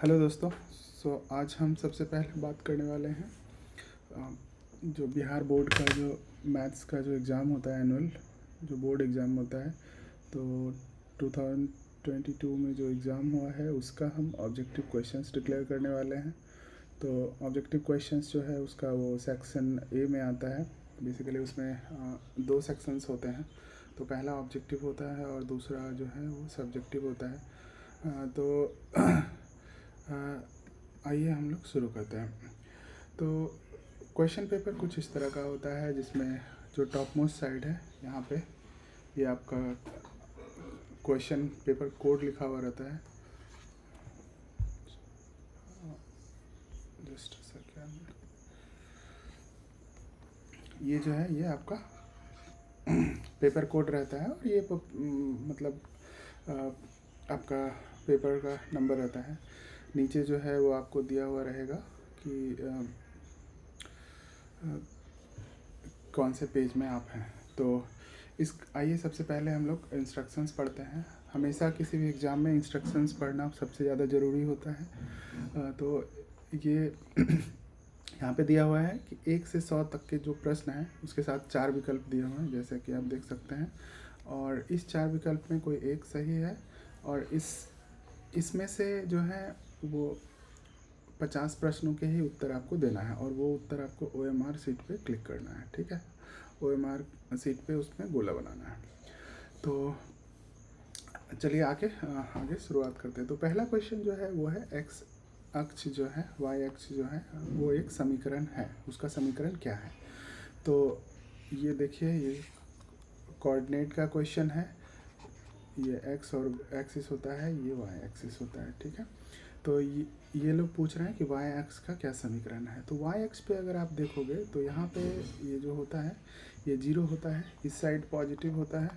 Hello दोस्तों। आज हम सबसे पहले बात करने वाले हैं जो बिहार बोर्ड का जो मैथ्स का जो एग्ज़ाम होता है, एनुअल जो बोर्ड एग्ज़ाम होता है, तो 2022 में जो एग्ज़ाम हुआ है उसका हम ऑब्जेक्टिव क्वेश्चंस डिक्लेयर करने वाले हैं। तो ऑब्जेक्टिव क्वेश्चंस जो है उसका वो सेक्शन ए में आता है। बेसिकली उसमें दो सेक्शंस होते हैं। तो पहला ऑब्जेक्टिव होता है और दूसरा जो है वो सब्जेक्टिव होता है। तो आइए हम लोग शुरू करते हैं। तो क्वेश्चन पेपर कुछ इस तरह का होता है जिसमें जो टॉप मोस्ट साइड है यहाँ पे ये आपका क्वेश्चन पेपर कोड लिखा हुआ रहता है। जस्ट सेकेंड, ये जो है ये आपका पेपर कोड रहता है और ये मतलब आपका पेपर का नंबर रहता है। नीचे जो है वो आपको दिया हुआ रहेगा कि कौन से पेज में आप हैं। तो आइए सबसे पहले हम लोग इंस्ट्रक्शंस पढ़ते हैं। हमेशा किसी भी एग्ज़ाम में इंस्ट्रक्शंस पढ़ना सबसे ज़्यादा ज़रूरी होता है। तो ये यहाँ पे दिया हुआ है कि 1 से 100 तक के जो प्रश्न हैं उसके साथ 4 विकल्प दिए हुए हैं, जैसे कि आप देख सकते हैं। और इस 4 विकल्प में कोई एक सही है और इसमें से जो है वो 50 प्रश्नों के ही उत्तर आपको देना है और वो उत्तर आपको OMR सीट पे क्लिक करना है। ठीक है, OMR सीट पे उसमें गोला बनाना है। तो चलिए आगे शुरुआत करते हैं। तो पहला क्वेश्चन जो है वो है एक्स अक्ष जो है, वाई अक्ष जो है वो एक समीकरण है, उसका समीकरण क्या है। तो ये देखिए, ये कोऑर्डिनेट का क्वेश्चन है। ये एक्स और एक्सिस होता है, ये वाई एक्सिस होता है। ठीक है, तो ये लोग पूछ रहे हैं कि वाई एक्स का क्या समीकरण है। तो वाई एक्स पे अगर आप देखोगे तो यहाँ पे ये जो होता है ये 0 होता है, इस साइड पॉजिटिव होता है,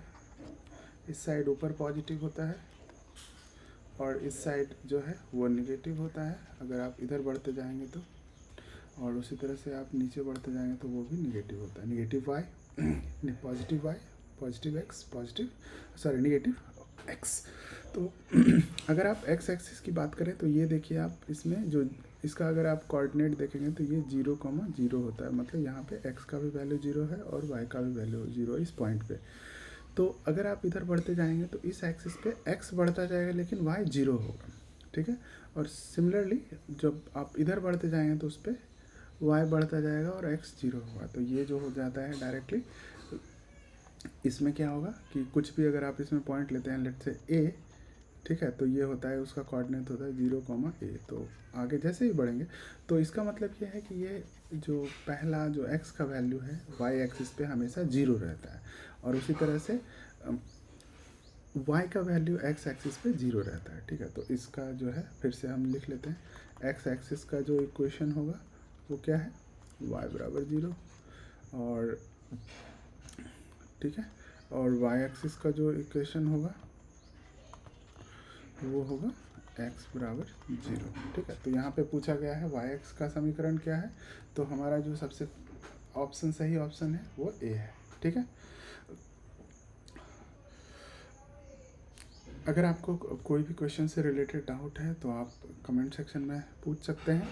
इस साइड ऊपर पॉजिटिव होता है और इस साइड जो है वो निगेटिव होता है अगर आप इधर बढ़ते जाएंगे तो, और उसी तरह से आप नीचे बढ़ते जाएंगे तो वो भी निगेटिव होता है। Negative Y, positive Y, positive X, negative X. तो अगर आप एक्स एक्सिस की बात करें तो ये देखिए, आप इसमें जो इसका अगर आप कोऑर्डिनेट देखेंगे तो ये 0,0 होता है, मतलब यहाँ पे एक्स का भी वैल्यू 0 है और वाई का भी वैल्यू 0 इस पॉइंट पे। तो अगर आप इधर बढ़ते जाएंगे तो इस एक्सिस पे एक्स बढ़ता जाएगा लेकिन वाई 0 होगा। ठीक है, और सिमिलरली जब आप इधर बढ़ते जाएंगे तो उस पर वाई बढ़ता जाएगा और एक्स 0 होगा। तो ये जो हो जाता है डायरेक्टली, इसमें क्या होगा कि कुछ भी अगर आप इसमें पॉइंट लेते हैं, लेट से ए, ठीक है, तो ये होता है उसका कोऑर्डिनेट होता है 0,a। तो आगे जैसे ही बढ़ेंगे तो इसका मतलब ये है कि ये जो पहला जो x का वैल्यू है y एक्सिस पे हमेशा 0 रहता है और उसी तरह से y का वैल्यू x एक्सिस पे 0 रहता है। ठीक है, तो इसका जो है फिर से हम लिख लेते हैं। x एक्सिस का जो इक्वेशन होगा वो क्या है, y बराबर 0, और ठीक है, और y एक्सिस का जो इक्वेशन होगा वो होगा x बराबर 0। ठीक है, तो यहाँ पे पूछा गया है वाई एक्स का समीकरण क्या है, तो हमारा जो सबसे सही ऑप्शन है वो ए है। ठीक है, अगर आपको कोई भी क्वेश्चन से रिलेटेड डाउट है तो आप कमेंट सेक्शन में पूछ सकते हैं।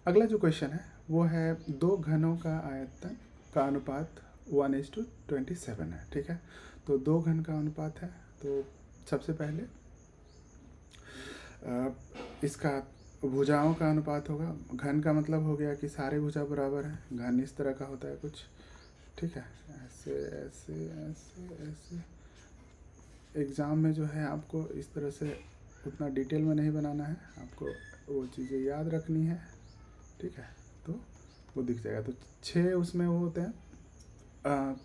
अगला जो क्वेश्चन है वो है 2 घनों का आयतन का अनुपात 1:27 है। ठीक है, तो 2 घन का अनुपात है। तो सबसे पहले इसका भुजाओं का अनुपात होगा। घन का मतलब हो गया कि सारे भुजा बराबर हैं, घन इस तरह का होता है कुछ। ठीक है, ऐसे ऐसे ऐसे ऐसे एग्ज़ाम में जो है आपको इस तरह से उतना डिटेल में नहीं बनाना है, आपको वो चीज़ें याद रखनी है। ठीक है, तो वो दिख जाएगा। तो 6 उसमें वो होते हैं,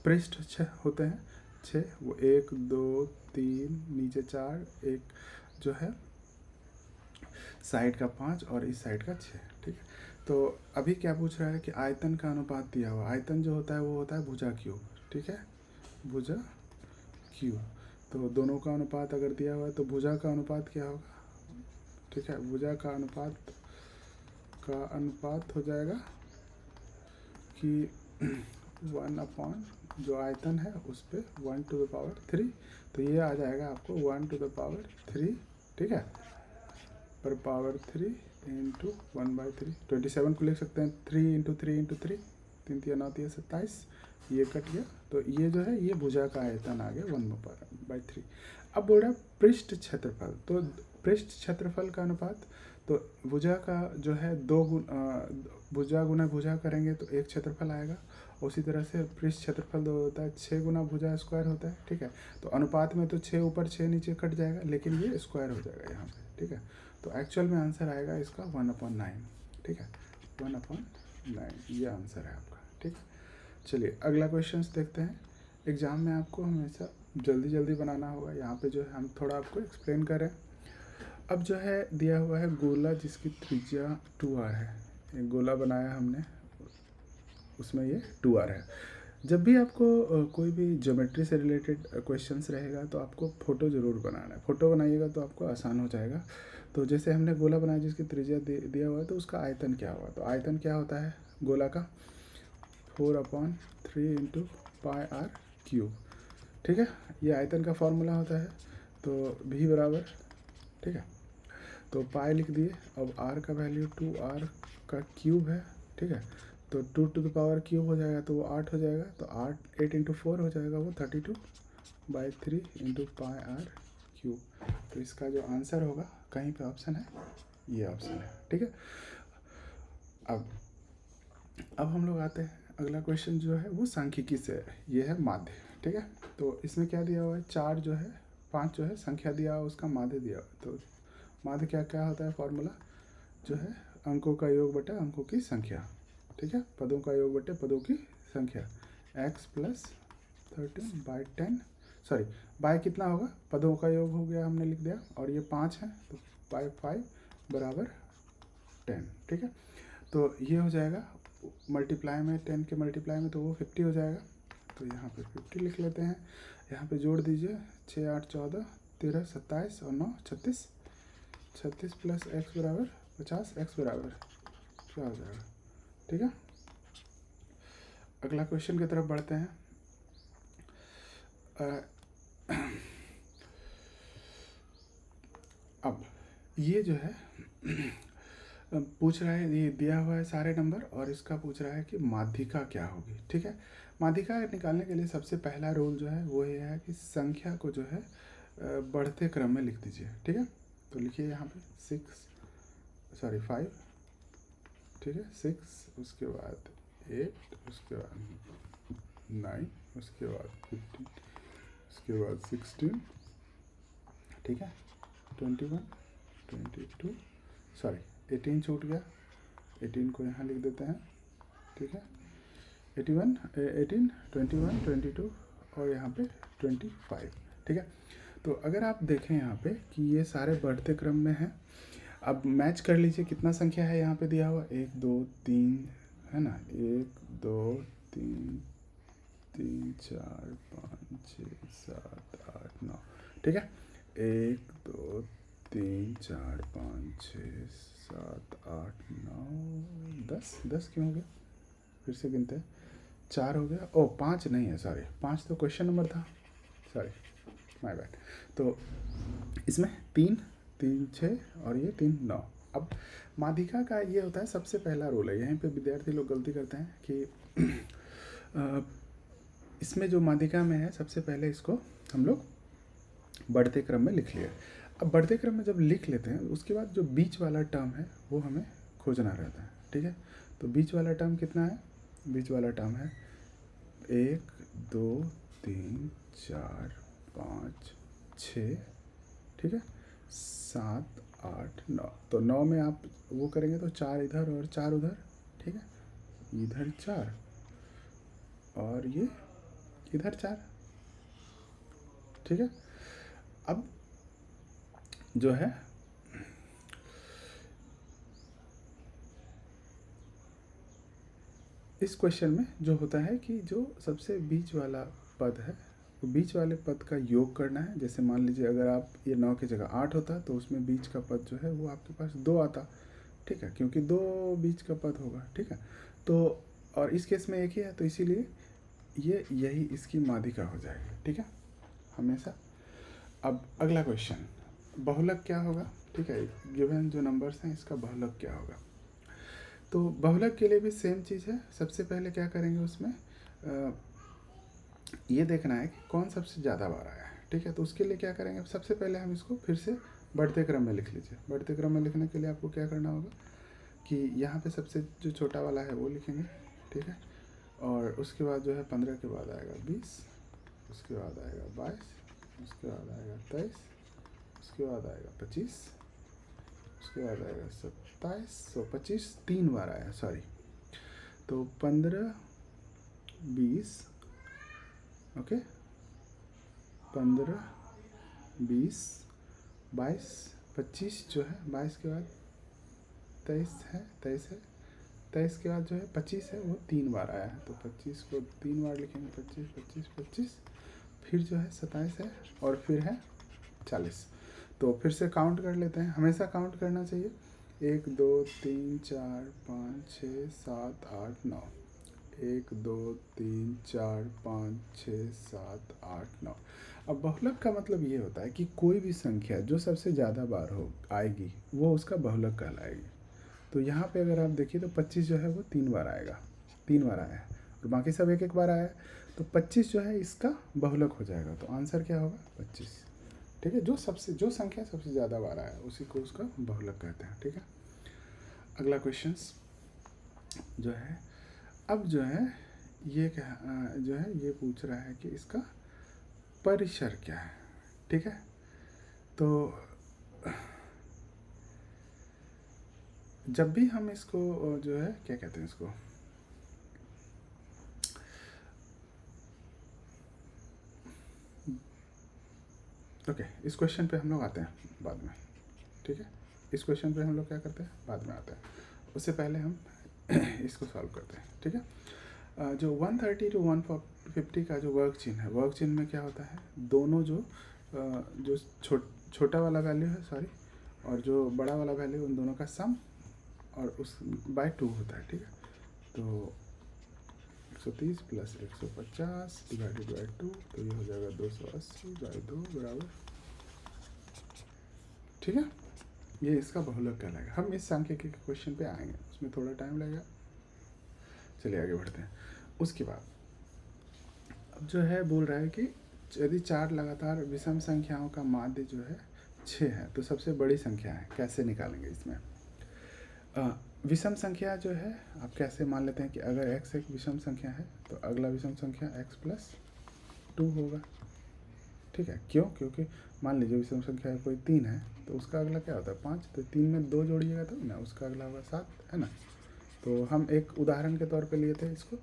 पृष्ठ 6 होते हैं, 6, वो 1 2 3 नीचे 4, एक जो है साइड का 5 और इस साइड का 6। ठीक है, तो अभी क्या पूछ रहा है कि आयतन का अनुपात दिया हुआ। आयतन जो होता है वो होता है भुजा क्यूब। ठीक है, भुजा क्यूब। तो दोनों का अनुपात अगर दिया हुआ है तो भुजा का अनुपात क्या होगा। ठीक है, भुजा का अनुपात हो जाएगा कि 1 जो आयतन है उस पर 1/3। तो ये आ जाएगा आपको 1/3। ठीक है, पर पावर 3 इंटू 1/3। 27 को लिख सकते हैं 3 इंटू 3 इंटू 3, 3 3 9 3 27, ये कट गया। तो ये जो है ये भुजा का आयतन आ गया 1/3। अब बोल रहा है पृष्ठ क्षेत्रफल, तो पृष्ठ क्षेत्रफल का अनुपात, तो भुजा का जो है भुजा गुना भुजा करेंगे तो एक क्षेत्रफल आएगा। उसी तरह से पृष्ठ क्षेत्रफल 2 होता है 6 गुना भुजा स्क्वायर होता है, ठीक है। तो अनुपात में तो 6 ऊपर 6 नीचे कट जाएगा, लेकिन ये स्क्वायर हो जाएगा यहाँ पे, ठीक है। तो एक्चुअल में आंसर आएगा इसका 1/9, ठीक है, 1/9 ये आंसर है आपका, ठीक है। चलिए अगला क्वेश्चन देखते हैं। एग्ज़ाम में आपको हमेशा जल्दी जल्दी बनाना होगा, यहाँ पे जो है हम थोड़ा आपको एक्सप्लेन करें। अब जो है दिया हुआ है गोला जिसकी त्रिज्या 2r है, एक गोला बनाया हमने, उसमें ये 2r है। जब भी आपको कोई भी ज्योमेट्री से रिलेटेड क्वेश्चंस रहेगा तो आपको फ़ोटो ज़रूर बनाना है, फ़ोटो बनाइएगा तो आपको आसान हो जाएगा। तो जैसे हमने गोला बनाया जिसकी त्रिज्या दिया हुआ है, तो उसका आयतन क्या हुआ, तो आयतन क्या होता है गोला का 4/3 इंटू πr³, ठीक है। ये आयतन का फॉर्मूला होता है। तो v बराबर, ठीक है, तो पाई लिख दिए। अब r का वैल्यू 2r का क्यूब है, ठीक है। तो 2 टू द पावर क्यूब हो जाएगा तो वो 8 हो जाएगा। तो 8 इंटू 4 हो जाएगा वो 32/3 इंटू πr³। तो इसका जो आंसर होगा कहीं पे ऑप्शन है, ये ऑप्शन है, ठीक है। अब हम लोग आते हैं अगला क्वेश्चन जो है वो सांख्यिकी से है, ये है माध्य, ठीक है। तो इसमें क्या दिया हुआ है 4 जो है 5 जो है संख्या दिया हुआ, उसका माध्य दिया हुआ। तो माध्य क्या क्या होता है, फॉर्मूला जो है अंकों का योग बटा अंकों की संख्या, ठीक है, पदों का योग बटे पदों की संख्या, x + 13/10, सॉरी बाय कितना होगा, पदों का योग हो गया हमने लिख दिया, और ये 5 है तो बाय 5 बराबर 10, ठीक है। तो ये हो जाएगा मल्टीप्लाई में, 10 के मल्टीप्लाई में तो वो 50 हो जाएगा। तो यहाँ पे 50 लिख लेते हैं। यहाँ पे जोड़ दीजिए 6 8 14 13 27 और 9 36, 36 + x बराबर 50, x बराबर क्या हो जाएगा, ठीक है। अगला क्वेश्चन की तरफ बढ़ते हैं। अब ये जो है पूछ रहा है, ये दिया हुआ है सारे नंबर, और इसका पूछ रहा है कि माध्यिका क्या होगी, ठीक है। माध्यिका निकालने के लिए सबसे पहला रूल जो है वो ये है कि संख्या को जो है बढ़ते क्रम में लिख दीजिए, ठीक है। तो लिखिए यहाँ पे 5, ठीक है, 6, उसके बाद 8, उसके बाद 9, उसके बाद 15, उसके बाद 16, ठीक है, 21, 22, सॉरी 18 छूट गया, 18 को यहाँ लिख देते हैं, ठीक है, 18, 21, 22 और यहाँ पे 25, ठीक है। तो अगर आप देखें यहाँ पे कि ये सारे बढ़ते क्रम में हैं। अब मैच कर लीजिए कितना संख्या है यहाँ पे दिया हुआ, 1 2 3 है ना, 1 2 3 3 4 5 6 7 8 9, ठीक है, 1 2 3 4 5 6 7 8 9 10 क्यों हो गया, फिर से गिनते हैं, 4 हो गया, ओ 5 नहीं है, सॉरी 5 तो क्वेश्चन नंबर था, सॉरी माय बैड। तो इसमें 3 3 6 और ये 3 9। अब माध्यिका का ये होता है सबसे पहला रोल है, यहीं पे विद्यार्थी लोग गलती करते हैं कि इसमें जो माध्यिका में है सबसे पहले इसको हम लोग बढ़ते क्रम में लिख लिए। अब बढ़ते क्रम में जब लिख लेते हैं उसके बाद जो बीच वाला टर्म है वो हमें खोजना रहता है, ठीक है। तो बीच वाला टर्म कितना है, बीच वाला टर्म है 1 2 3 4 5 6, ठीक है, 7 8 9। तो 9 में आप वो करेंगे तो 4 इधर और 4 उधर, ठीक है, इधर 4 और ये इधर 4, ठीक है। अब जो है इस क्वेश्चन में जो होता है कि जो सबसे बीच वाला पद है तो बीच वाले पद का योग करना है। जैसे मान लीजिए अगर आप ये 9 की जगह 8 होता तो उसमें बीच का पद जो है वो आपके पास 2 आता, ठीक है, क्योंकि 2 बीच का पद होगा, ठीक है। तो और इस केस में एक ही है तो इसीलिए ये यही इसकी माध्यिका हो जाएगी, ठीक है, हमेशा। अब अगला क्वेश्चन बहुलक क्या होगा, ठीक है। ठीक है, गिवन जो नंबर्स हैं इसका बहुलक क्या होगा। तो बहुलक के लिए भी सेम चीज़ है। सबसे पहले क्या करेंगे उसमें ये देखना है कि कौन सबसे ज़्यादा बार आया है, ठीक है। तो उसके लिए क्या करेंगे, सबसे पहले हम इसको फिर से बढ़ते क्रम में लिख लीजिए। बढ़ते क्रम में लिखने के लिए आपको क्या करना होगा कि यहाँ पे सबसे जो छोटा वाला है वो लिखेंगे, ठीक है। और उसके बाद जो है 15 के बाद आएगा 20, उसके बाद आएगा 22, उसके बाद आएगा 23, उसके बाद आएगा 25, उसके बाद आएगा 27। 25 3 बार आया, सॉरी। तो 15, 20, ओके, 15, 20, 22, 25 जो है, 22 के बाद 23 है, 23 के बाद जो है 25 है, वो 3 बार आया है। तो 25 को 3 बार लिखेंगे, 25, 25, 25, फिर जो है 27 है, और फिर है 40। तो फिर से काउंट कर लेते हैं, हमेशा काउंट करना चाहिए। 1 2 3 4 5 6 7 8 9, 1 2 3 4 5 6 7 8 9। अब बहुलक का मतलब ये होता है कि कोई भी संख्या जो सबसे ज़्यादा बार हो आएगी वो उसका बहुलक कहलाएगी। तो यहाँ पे अगर आप देखिए तो 25 जो है वो 3 बार आएगा, 3 बार आया है, और बाकी सब एक एक बार आया है। तो 25 जो है इसका बहुलक हो जाएगा। तो आंसर क्या होगा, 25, ठीक है। जो संख्या सबसे ज़्यादा बार आया उसी को उसका बहुलक कहते हैं, ठीक है। अगला क्वेश्चंस जो है, अब जो है ये जो है ये पूछ रहा है कि इसका परिसर क्या है, ठीक है। तो जब भी हम इसको जो है क्या कहते हैं इसको, ओके, इस क्वेश्चन पे हम लोग आते हैं बाद में, ठीक है। इस क्वेश्चन पे हम लोग क्या करते हैं, बाद में आते हैं। उससे पहले हम इसको सॉल्व करते हैं, ठीक है। जो 130 to 150 का जो वर्क चिन्ह है, वर्क चिन्ह में क्या होता है, दोनों जो छोटा वाला वैल्यू है, सॉरी, और जो बड़ा वाला वैल्यू, उन दोनों का सम और उस बाय 2 होता है, ठीक है। तो 130 प्लस 150 डिवाइडेड बाय 2, तो ये हो जाएगा 280 बाय 2 बराबर, ठीक है। ये इसका बहुलक कहलाएगा। हम इस सांख्यिकी के क्वेश्चन पे आएंगे, उसमें थोड़ा टाइम लगेगा। चलिए आगे बढ़ते हैं। उसके बाद अब जो है बोल रहा है कि यदि 4 लगातार विषम संख्याओं का माध्य जो है 6 है तो सबसे बड़ी संख्या है, कैसे निकालेंगे इसमें। विषम संख्या जो है आप कैसे मान लेते हैं कि अगर x एक विषम संख्या है तो अगला विषम संख्या x प्लस 2 होगा, ठीक है। क्यों, क्योंकि मान लीजिए विषम संख्या कोई 3 है तो उसका अगला क्या होता है 5, तो 3 में 2 जोड़िएगा तो ना उसका अगला होगा 7, है ना। तो हम एक उदाहरण के तौर पे लिए थे इसको।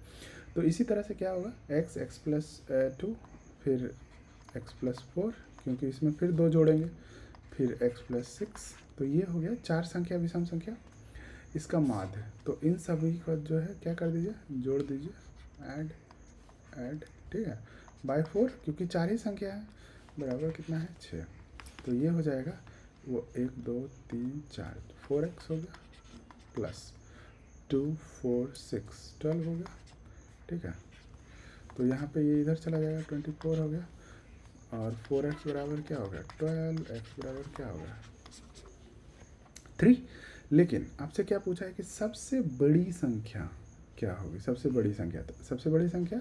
तो इसी तरह से क्या होगा, x प्लस 2, फिर x प्लस 4, क्योंकि इसमें फिर 2 जोड़ेंगे, फिर x प्लस 6। तो ये हो गया 4 संख्या विषम संख्या, इसका माध्य। तो इन सभी का जो है क्या कर दीजिए, जोड़ दीजिए, ऐड, ठीक है, बाय 4, क्योंकि 4 ही संख्या है, बराबर कितना है 6। तो ये हो जाएगा वो 1 2 3 4, 4x हो गया, प्लस 2 4 6 12 हो गया, ठीक है। तो यहाँ पे ये इधर चला जाएगा, 24 हो गया, और 4x बराबर क्या हो गया 12, x बराबर क्या हो गया 3। लेकिन आपसे क्या पूछा है कि सबसे बड़ी संख्या क्या होगी, सबसे बड़ी संख्या, तो सबसे बड़ी संख्या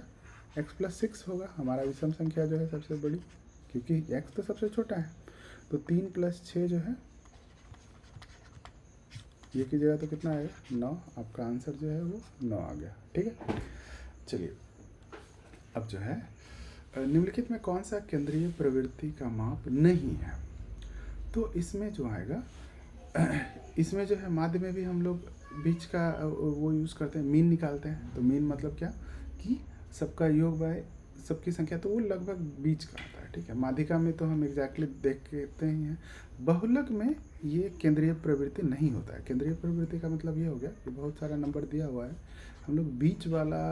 x प्लस 6 होगा, हमारा विषम संख्या जो है सबसे बड़ी, क्योंकि x तो सबसे छोटा है। तो 3 प्लस 6 जो है ये कीजिएगा तो कितना आएगा 9, आपका आंसर जो है वो 9 आ गया, ठीक है। चलिए अब जो है निम्नलिखित में कौन सा केंद्रीय प्रवृत्ति का माप नहीं है। तो इसमें जो आएगा इसमें जो है माध्य में भी हम लोग बीच का वो यूज़ करते हैं, मीन निकालते हैं। तो मीन मतलब क्या कि सबका योग बाय सबकी संख्या, तो वो लगभग बीच का आता है, ठीक है। माध्यिका में तो हम एग्जैक्टली देखते ही हैं। बहुलक में ये केंद्रीय प्रवृत्ति नहीं होता है। केंद्रीय प्रवृत्ति का मतलब ये हो गया कि बहुत सारा नंबर दिया हुआ है, हम लोग बीच वाला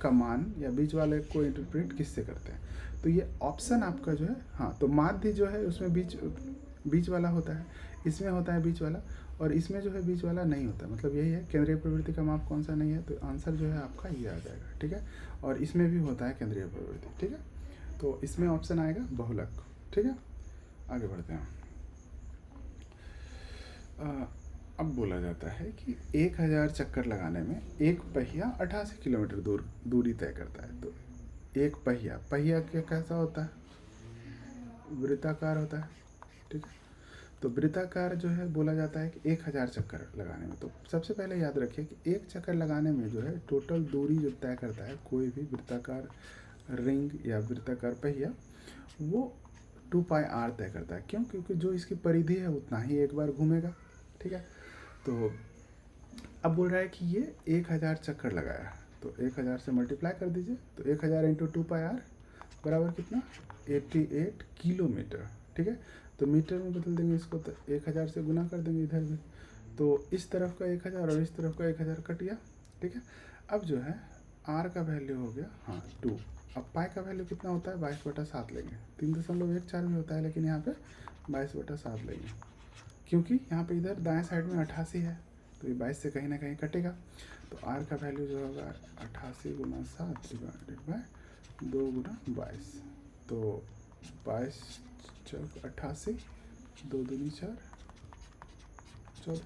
का मान या बीच वाले को इंटरप्रेट किससे करते हैं। तो ये ऑप्शन आपका जो है, हाँ, तो माध्य जो है उसमें बीच वाला होता है, इसमें होता है बीच वाला, और इसमें जो है बीच वाला नहीं होता। मतलब यही है केंद्रीय प्रवृत्ति का माप कौन सा नहीं है, तो आंसर जो है आपका ये आ जाएगा, ठीक है। और इसमें भी होता है केंद्रीय प्रवृत्ति, ठीक है। तो इसमें ऑप्शन आएगा बहुलक, ठीक है। आगे बढ़ते हैं। अब बोला जाता है कि 1000 चक्कर लगाने में एक पहिया 88 किलोमीटर दूरी तय करता है। तो एक पहिया क्या कैसा होता है? वृत्ताकार होता है, ठीक है। तो वृत्ताकार जो है बोला जाता है कि 1000 चक्कर लगाने में। तो सबसे पहले याद रखिए कि एक चक्कर लगाने में जो है टोटल दूरी जो तय करता है कोई भी वृत्ताकार रिंग या वृत्ताकार पहिया, वो 2πr तय करता है। क्यों? क्योंकि जो इसकी परिधि है उतना ही एक बार घूमेगा, ठीक है। तो अब बोल रहा है कि ये 1000 चक्कर लगाया, तो 1000 से मल्टीप्लाई कर दीजिए। तो 1000 इंटू 2πr बराबर कितना? 88 किलोमीटर, ठीक है। तो मीटर में बदल देंगे इसको, तो 1000 से गुना कर देंगे इधर भी। तो इस तरफ का 1000 और इस तरफ का 1000 कट गया, ठीक है। अब जो है r का वैल्यू हो गया 2। अब पाई का वैल्यू कितना होता है? 22/7 लेंगे। 3.14 भी होता है, लेकिन यहाँ पे 22/7 लेंगे, क्योंकि यहाँ पे इधर दाएं साइड में 88 है, तो ये 22 से कहीं ना कहीं कटेगा। तो r का वैल्यू जो होगा 88 गुना 7 डिवाइडेड बाय 2 गुना 22। तो 22 चौक 88, 2 दूनी 4, 14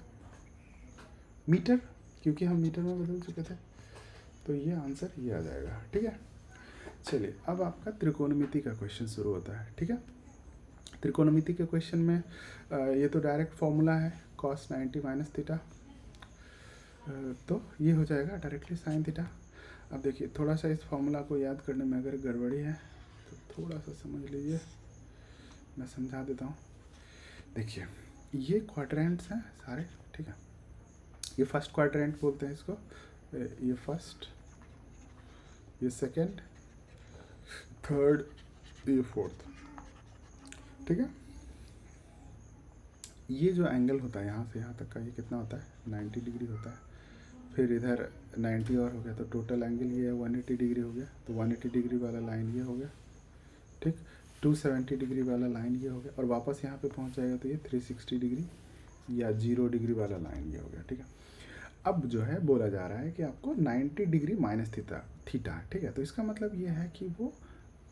मीटर, क्योंकि हम मीटर में बदल चुके थे। तो ये आंसर ये आ जाएगा, ठीक है। चलिए, अब आपका त्रिकोणमिति का क्वेश्चन शुरू होता है, ठीक है। त्रिकोणमिति के क्वेश्चन में ये तो डायरेक्ट फॉर्मूला है cos 90 माइनस थीटा, तो ये हो जाएगा डायरेक्टली साइन थीटा। अब देखिए, थोड़ा सा इस फॉर्मूला को याद करने में अगर गड़बड़ी है तो थोड़ा सा समझ लीजिए, मैं समझा देता हूँ। देखिए, ये क्वाड्रेंट्स हैं सारे, ठीक है। ये फर्स्ट क्वाड्रेंट बोलते हैं इसको, ये फर्स्ट, ये सेकंड, थर्ड, ये फोर्थ, ठीक है। ये जो एंगल होता है यहाँ से यहाँ तक का, ये कितना होता है? 90 डिग्री होता है। फिर इधर 90 और हो गया, तो टोटल एंगल ये 180 डिग्री हो गया। तो 180 डिग्री वाला लाइन ये हो गया, ठीक। 270 डिग्री वाला लाइन ये हो गया, और वापस यहाँ पे पहुँच जाएगा तो ये 360 डिग्री या 0 डिग्री वाला लाइन ये हो गया, ठीक है। अब जो है बोला जा रहा है कि आपको 90 डिग्री माइनस थीटा, ठीक है। तो इसका मतलब ये है कि वो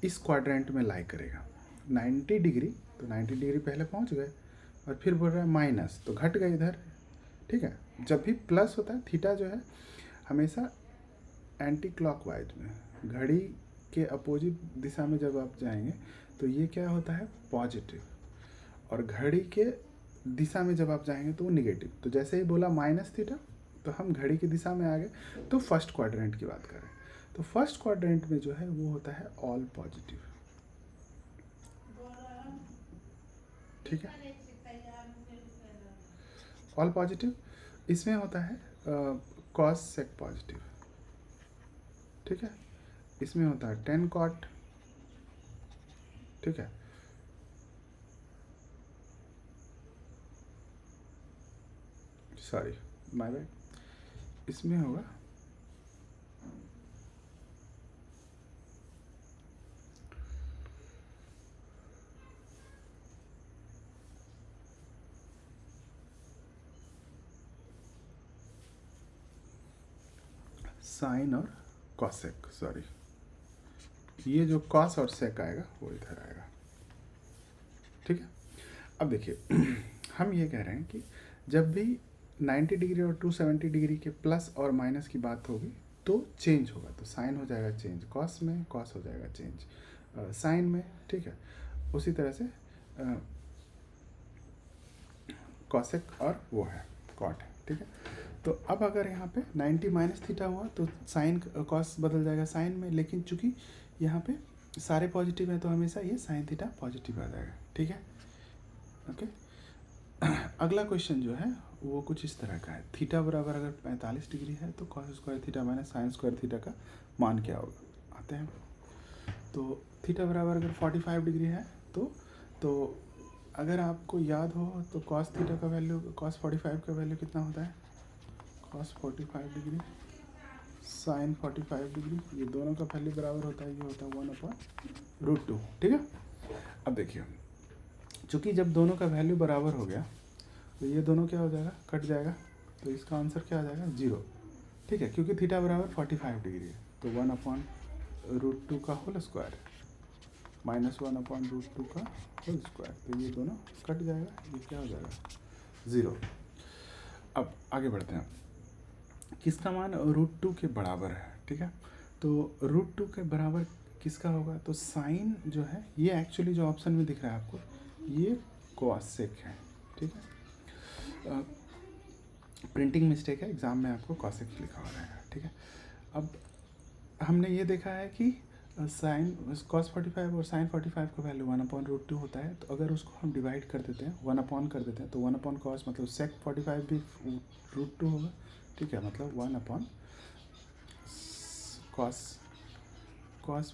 इस क्वाड्रेंट में लाई करेगा 90 डिग्री। तो 90 डिग्री पहले पहुंच गए, और फिर बोल रहा है माइनस, तो घट गए इधर, ठीक है। जब भी प्लस होता है, थीटा जो है हमेशा एंटी क्लॉकवाइज में, घड़ी के अपोजिट दिशा में जब आप जाएंगे तो ये क्या होता है? पॉजिटिव। और घड़ी के दिशा में जब आप जाएंगे तो वो निगेटिव। तो जैसे ही बोला माइनस थीटा, तो हम घड़ी की दिशा में आ गए। तो फर्स्ट क्वाड्रेंट की बात करें, तो फर्स्ट क्वाड्रेंट में जो है वो होता है ऑल पॉजिटिव, ठीक है। ऑल पॉजिटिव, इसमें होता है कॉस सेक पॉजिटिव, ठीक है। इसमें होता है टेन कॉट, ठीक है। सॉरी, माय बैड, इसमें होगा साइन और कॉसेक, सॉरी, ये जो कॉस और सेक आएगा वो इधर आएगा, ठीक है। अब देखिए हम ये कह रहे हैं कि जब भी 90 डिग्री और 270 डिग्री के प्लस और माइनस की बात होगी तो चेंज होगा। तो साइन हो जाएगा चेंज कॉस में, कॉस हो जाएगा चेंज साइन में, ठीक है। उसी तरह से कॉसेक और वो है कॉट है, ठीक है। तो अब अगर यहाँ पे 90 माइनस थीटा हुआ तो साइन कॉस बदल जाएगा साइन में, लेकिन चूंकि यहाँ पे सारे पॉजिटिव हैं तो हमेशा ये साइन थीटा पॉजिटिव आ जाएगा, ठीक है, ओके। अगला क्वेश्चन जो है वो कुछ इस तरह का है। थीटा बराबर अगर 45 डिग्री है तो cos square theta minus sine square theta का मान क्या होगा? आते हैं। तो थीटा बराबर अगर 45 डिग्री है तो अगर आपको याद हो तो कॉस थीटा का वैल्यू, कॉस 45 का वैल्यू कितना होता है? कॉस 45 डिग्री साइन 45 डिग्री, ये दोनों का वैल्यू बराबर होता है, ये होता है 1/√2, ठीक है। अब देखिए, चूँकि जब दोनों का वैल्यू बराबर हो गया तो ये दोनों क्या हो जाएगा? कट जाएगा। तो इसका आंसर क्या आ जाएगा? 0, ठीक है, क्योंकि थीटा बराबर 45 डिग्री है। तो 1/√2 का होल स्क्वायर माइनस 1/√2 का होल स्क्वायर, तो ये दोनों कट जाएगा, ये क्या हो जाएगा? 0। अब आगे बढ़ते हैं, किसका मान √2 के बराबर है, ठीक है। तो √2 के बराबर किसका होगा, तो साइन जो है ये एक्चुअली जो ऑप्शन में दिख रहा है आपको ये कॉसेक है, ठीक है। प्रिंटिंग मिस्टेक है, एग्ज़ाम में आपको कॉसेक लिखा हो रहेगा, ठीक है। अब हमने ये देखा है कि साइन cos 45 और साइन 45 का वैल्यू 1/√2 होता है। तो अगर उसको हम डिवाइड कर देते हैं 1 कर देते हैं तो 1/cos मतलब sec 45 भी √2 होगा, ठीक है। मतलब 1/cos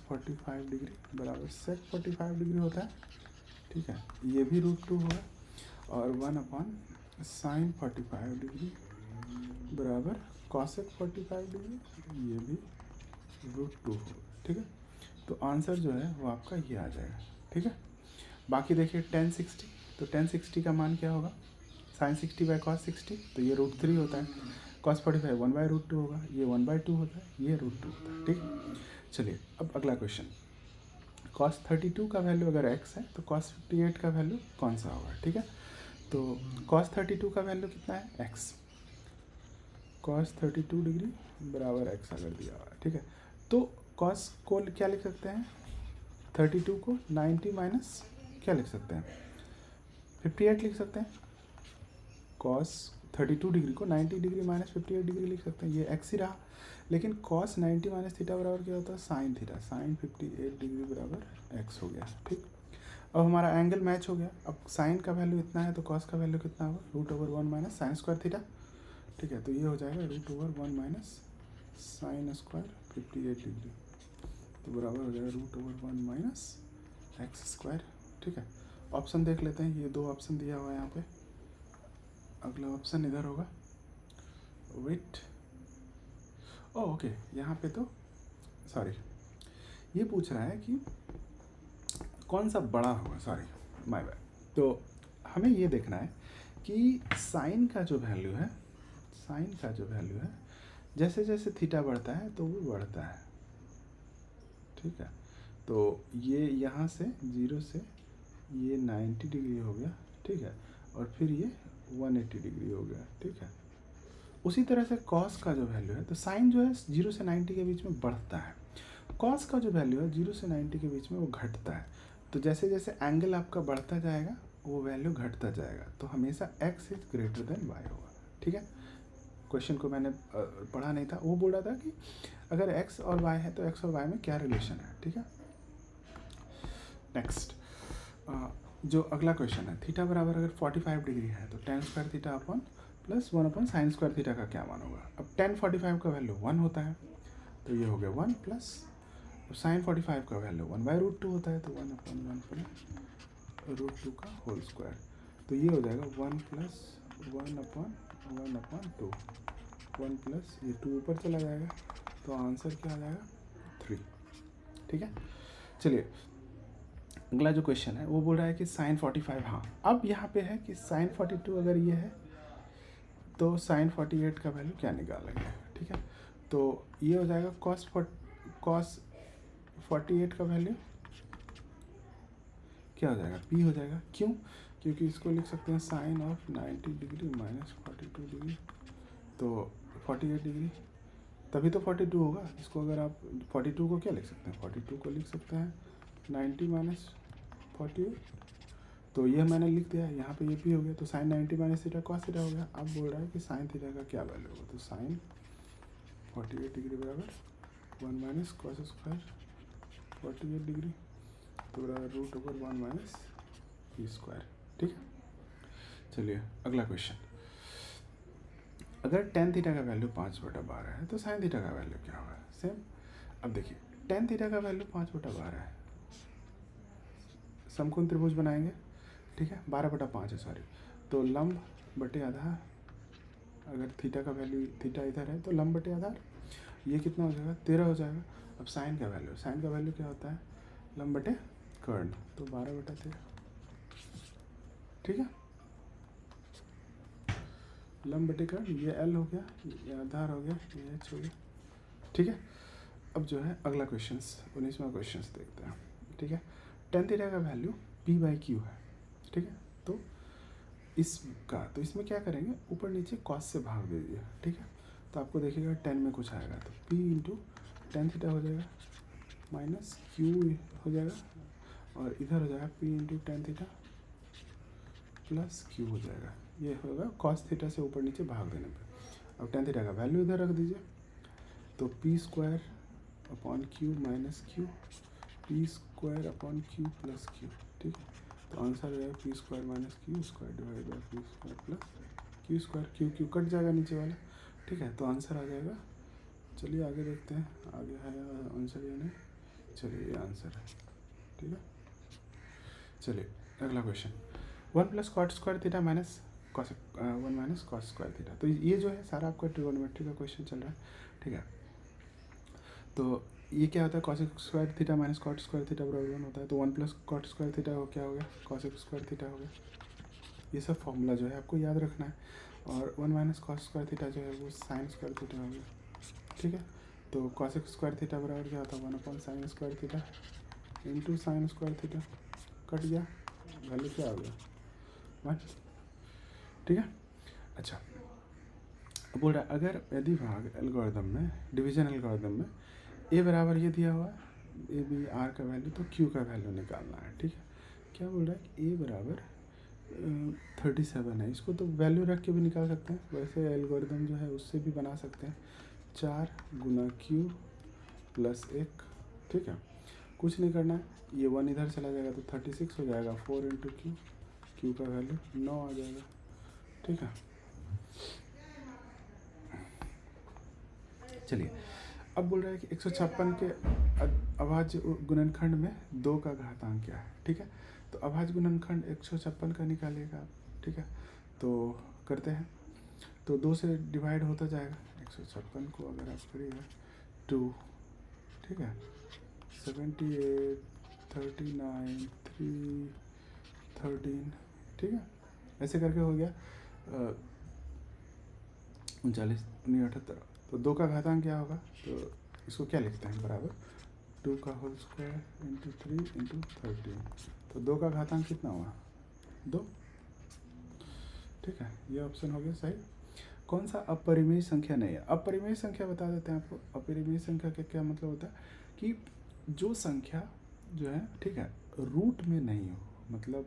45 डिग्री बराबर sec 45 डिग्री होता है, ठीक है। ये भी √2 होगा और 1/sin 45 डिग्री बराबर cosec 45 डिग्री, ये भी √2 होगा, ठीक है। तो आंसर जो है वो आपका ये आ जाएगा, ठीक है। बाकी देखिए tan 60, तो tan 60 का मान क्या होगा, sin 60/cos 60, तो ये √3 होता है। cos 45 1/√2 होगा, ये 1/2 होता है, ये √2 होता है, ठीक। चलिए अब अगला क्वेश्चन, cos 32 का वैल्यू अगर x है तो cos 58 का वैल्यू कौन सा होगा, ठीक है। तो cos 32 का वैल्यू कितना है, x, cos 32 डिग्री बराबर x अगर दिया हुआ है, ठीक है। तो cos को क्या लिख सकते हैं, 32 को 90 माइनस क्या लिख सकते हैं, 58 लिख सकते हैं। cos 32 डिग्री को 90 डिग्री माइनस 58 डिग्री लिख सकते हैं, ये x ही रहा। लेकिन cos 90 माइनस थीटा बराबर क्या होता है, साइन थीटा, साइन 58 डिग्री बराबर x हो गया, ठीक। अब हमारा एंगल मैच हो गया। अब साइन का वैल्यू इतना है तो cos का वैल्यू कितना होगा, √1 माइनस साइन स्क्वायर थीटा, ठीक है। तो ये हो जाएगा √1 माइनस साइन स्क्वायर 58 डिग्री, तो बराबर हो जाएगा √1 माइनस एक्स स्क्वायर, ठीक है। ऑप्शन देख लेते हैं, ये दो ऑप्शन दिया हुआ है यहाँ पे। अगला ऑप्शन इधर होगा, वेट, ओके, यहाँ पे तो सॉरी ये पूछ रहा है कि कौन सा बड़ा होगा, सॉरी माय बैड। तो हमें ये देखना है कि साइन का जो वैल्यू है, साइन का जो वैल्यू है जैसे जैसे थीटा बढ़ता है तो वो बढ़ता है, ठीक है। तो ये यहाँ से 0 से ये 90 डिग्री हो गया, ठीक है, और फिर ये 180 डिग्री हो गया, ठीक है। उसी तरह से कॉस का जो वैल्यू है, तो साइन जो है 0 से 90 के बीच में बढ़ता है, कॉस का जो वैल्यू है 0 से 90 के बीच में वो घटता है। तो जैसे जैसे एंगल आपका बढ़ता जाएगा वो वैल्यू घटता जाएगा, तो हमेशा x is greater than y होगा, ठीक है। क्वेश्चन को मैंने पढ़ा नहीं था, वो बोल रहा था कि अगर x और y है तो x और y में क्या रिलेशन है, ठीक है। नेक्स्ट जो अगला क्वेश्चन है, थीटा बराबर अगर 45 डिग्री है तो tan स्क्वायर थीटा अपन प्लस 1/sin स्क्वायर थीटा का क्या मान होगा। अब tan 45 का वैल्यू 1 होता है तो ये हो गया 1 प्लस sin 45 का वैल्यू 1/√2 होता है तो 1/1 प्लस √2 का होल स्क्वायर, तो ये हो जाएगा 1 प्लस 1/1/2, 1 प्लस ये 2 ऊपर चला जाएगा, तो आंसर क्या आ जाएगा 3, ठीक है। चलिए अगला जो क्वेश्चन है वो बोल रहा है कि sin 45, हाँ अब यहाँ पे है कि sin 42 अगर ये है तो sin 48 का वैल्यू क्या निकालेंगे, ठीक है। तो ये हो जाएगा cos 48 का वैल्यू क्या हो जाएगा, p हो जाएगा, क्यों, क्योंकि इसको लिख सकते हैं sine of 90 degree minus 42 degree, तो 48 डिग्री तभी तो 42 होगा। इसको अगर आप 42 को क्या लिख सकते हैं, 42 को लिख सकते हैं 90 माइनस 48, तो ये मैंने लिख दिया, यहाँ पे ये भी हो गया, तो sine 90 minus theta cos theta हो गया। अब बोल रहा है कि साइन थीटा का क्या वैल्यू होगा, तो साइन 48 डिग्री बराबर 1 माइनस कॉस स्क्वायर 48 डिग्री, तो बराबर √1 माइनस पी स्क्वायर, ठीक है। चलिए अगला क्वेश्चन, अगर tan थीटा का वैल्यू 5/12 है तो साइन थीटा का वैल्यू क्या होगा, सेम। अब देखिए tan थीटा का वैल्यू 5/12 है, समकोण त्रिभुज बनाएंगे, ठीक है, 12/5 है सॉरी, तो लंब बटे आधार, अगर थीटा का वैल्यू थीटा इधर है तो लंब बटे आधार, ये कितना हो जाएगा 13 हो जाएगा। अब साइन का वैल्यू, साइन का वैल्यू क्या होता है लंब बटे कर्ण, तो 12/13, ठीक है, लंब बटे कर्ण, ये L हो गया, ये आधार हो गया, ये H हो गया, ठीक है। अब जो है अगला क्वेश्चन 19वां क्वेश्चन देखते हैं, ठीक है। tan थीटा का वैल्यू p/q है, ठीक है। तो इसका, तो इसमें क्या करेंगे, ऊपर नीचे कॉस से भाग दे दीजिए, ठीक है। तो आपको देखिएगा 10 में कुछ आएगा तो p इंटू टेन थीटा हो जाएगा माइनस q हो जाएगा, और इधर हो जाएगा p into tan theta plus q हो जाएगा। ये होगा कॉस थीटा से ऊपर नीचे भाग देने पे। अब टेन थीटा का वैल्यू इधर रख दीजिए, तो p square upon q minus q, p square upon q plus q, ठीक है। तो आंसर हो जाएगा p square minus q square divide by p square plus q square, q cut जाएगा नीचे वाला, ठीक है। तो आंसर आ जाएगा। चलिए आगे देखते हैं, आगे है आंसर या नहीं। चलिए ये आंसर है, ठीक है। चलिए अगला question, 1 plus cot square theta minus cos 1 minus cos square theta. तो ये जो है सारा आपका ट्रिगोनोमेट्री का क्वेश्चन चल रहा है, ठीक है। तो ये क्या होता है, cos square theta minus cot square theta बराबर 1 होता है। तो 1 प्लस कॉट स्क्वायर थीटा हो क्या हो गया, कॉस स्क्वायर थीटा हो गया। ये सब फॉर्मूला जो है आपको याद रखना है। और 1 माइनस कॉस स्क्वायर थीटा जो है वो साइन स्क्वायर थीटा हो गया, ठीक है। तो कॉस स्क्वायर थीटा बराबर क्या होता है, 1 upon sine square theta into sine square theta, cut गया, वैल्यू क्या हो गया 1, ठीक है। अच्छा, अब बोल रहा है अगर यदि भाग एल्गोरिदम में, डिवीजन एल्गोरिदम में ए बराबर ये दिया हुआ है ए बी आर का वैल्यू, तो क्यू का वैल्यू निकालना है, ठीक है। क्या बोल रहा है कि ए बराबर 37 है, इसको तो वैल्यू रख के भी निकाल सकते हैं, वैसे एल्गोरिदम जो है उससे भी बना सकते हैं। 4 गुना क्यू प्लस 1, ठीक है। कुछ नहीं करना है, ये 1 इधर चला जाएगा तो 36 हो जाएगा, 4 इंटू क्यू, क्यू का वैल्यू 9 आ जाएगा, ठीक है। चलिए अब बोल रहा है कि 156 के अभाज्य गुणनखंड में 2 का घातांक क्या है, ठीक है। तो अभाज्य गुणनखंड 156 का निकालिएगा आप, ठीक है। तो करते हैं, तो 2 से डिवाइड होता जाएगा। 156 को अगर आप करिएगा 2, ठीक है, 78 39 3 13, ठीक है, ऐसे करके हो गया 39 78। तो 2 का घातांक क्या होगा, तो इसको क्या लिखते हैं, बराबर 2 का होल स्क्वायर इंटू 3 इंटू 13। तो 2 का घातांक कितना हुआ 2, ठीक है। ये ऑप्शन हो गया सही। कौन सा अपरिमेय संख्या नहीं है, अपरिमेय संख्या बता देते हैं आपको। अपरिमेय संख्या का क्या मतलब होता है कि जो संख्या जो है, ठीक है, रूट में नहीं हो, मतलब